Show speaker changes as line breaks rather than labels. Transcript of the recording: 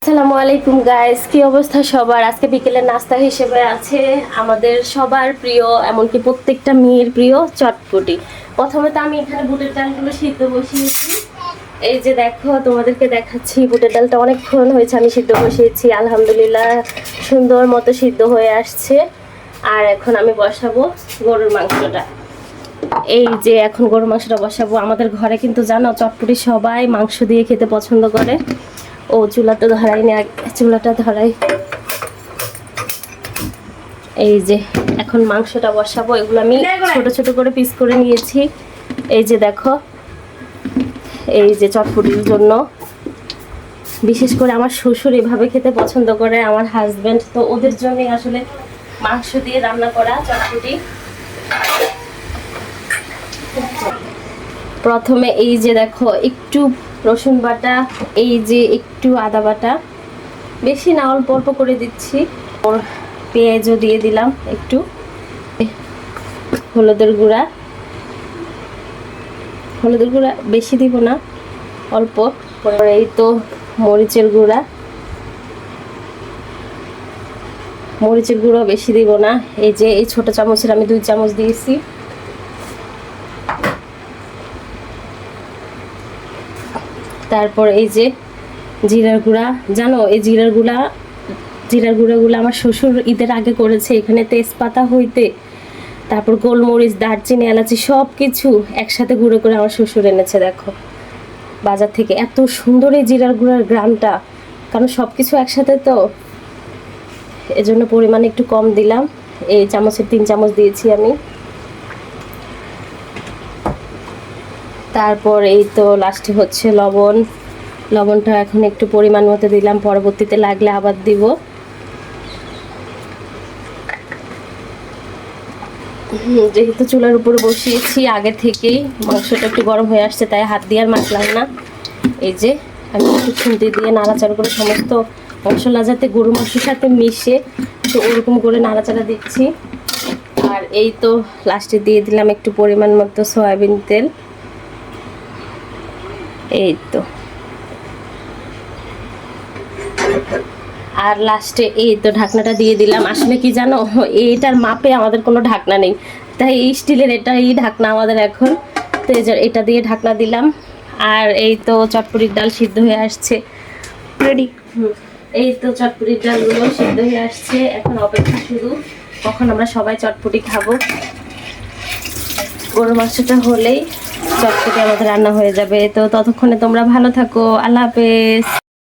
আসসালামু আলাইকুম গাইস, কি অবস্থা সবার? আজকে বিকেলের নাস্তা হিসেবে আছে আমাদের সবার প্রিয়, এমনকি প্রত্যেকটা মেয়ের প্রিয় চটপটি। প্রথমে তো আমি এখানে বুটের ডালগুলো সিদ্ধ বসিয়েছি। এই যে দেখো, তোমাদেরকে দেখাচ্ছি বুটের ডালটা অনেকক্ষণ হয়েছে আমি সিদ্ধ বসিয়েছি, আলহামদুলিল্লাহ সুন্দর মতো সিদ্ধ হয়ে আসছে। আর এখন আমি বসাবো গরুর মাংসটা। এই যে এখন গরুর মাংসটা বসাবো। আমাদের ঘরে কিন্তু জানো চটপটি সবাই মাংস দিয়ে খেতে পছন্দ করে। ও চুলাটা ধরাই না, চুলাটা ধরাই। এই যে এখন মাংসটা বসাবো। এগুলো আমি ছোট ছোট করে পিস করে নিয়েছি। এই যে দেখো, এই যে চটপটির জন্য বিশেষ করে আমার শ্বশুর এভাবে খেতে পছন্দ করে, আমার হাজবেন্ড, তো ওদের জন্যই আসলে মাংস দিয়ে রান্না করা চটপটি। প্রথমে এই যে দেখো একটু রসুন বাটা, এই যে একটু আদা বাটা, বেশি না অল্প অল্প করে দিচ্ছি। ওর পেঁয়াজও দিয়ে দিলাম একটু, হলুদের গুঁড়া, হলুদের গুঁড়া বেশি দিব না, অল্প। এই তো মরিচের গুঁড়া, মরিচের গুঁড়ো বেশি দিব না। এই যে এই ছোট চামচের আমি 2 চামচ দিয়েছি। তারপর এই যে জিরার গুঁড়া, জানো এই জিরার গুঁড়াগুলো আমার শ্বশুর ঈদের আগে করেছে। এখানে তেজপাতা হইতে তারপর গোলমরিচ, দারচিনি, এলাচি সব কিছু একসাথে গুঁড়ো করে আমার শ্বশুর এনেছে দেখো বাজার থেকে। এত সুন্দর এই জিরার গুঁড়ার গ্রামটা, কারণ সব কিছু একসাথে তো, এজন্য পরিমাণ একটু কম দিলাম। এই চামচের 3 চামচ দিয়েছি আমি। তারপর এই তো লাস্টে হচ্ছে লবণ। লবণটা এখন একটু পরিমাণ মতো দিলাম, পরবর্তীতে লাগলে আবার দিব। যেহেতু চুলার উপরে বসিয়েছি আগে থেকেই, মাংসটা একটু গরম হয়ে আসছে, তাই হাত দিয়ে আর মাখলাম না। এই যে আমি একটু খুন্তি দিয়ে নাড়াচাড়া করে সমস্ত মশলা যাতে গরু মাংসের সাথে মিশে, তো ওরকম করে নাড়াচাড়া দিচ্ছি। আর এই তো লাস্টে দিয়ে দিলাম একটু পরিমাণ মতো সয়াবিন তেল। এই তো, আর লাস্টে এই তো ঢাকনাটা দিয়ে দিলাম। আসলে কি জানো, এইটার মাপে আমাদের কোনো ঢাকনা নেই, তাই এই স্টিলের এটাই ঢাকনা আমাদের এখন। তো এটা দিয়ে ঢাকনা দিলাম। আর এই তো চটপটির ডাল সিদ্ধ হয়ে আসছে, রেডি। এই তো চটপটির ডালগুলো সিদ্ধ হয়ে আসছে, এখন অপেক্ষা শুধু কখন আমরা সবাই চটপটি খাবো। গরুর মাংসটা হলেই চটপটি আমাদের রান্না হয়ে যাবে। তো ততক্ষণে তোমরা ভালো থাকো, আল্লাহ হাফেজ।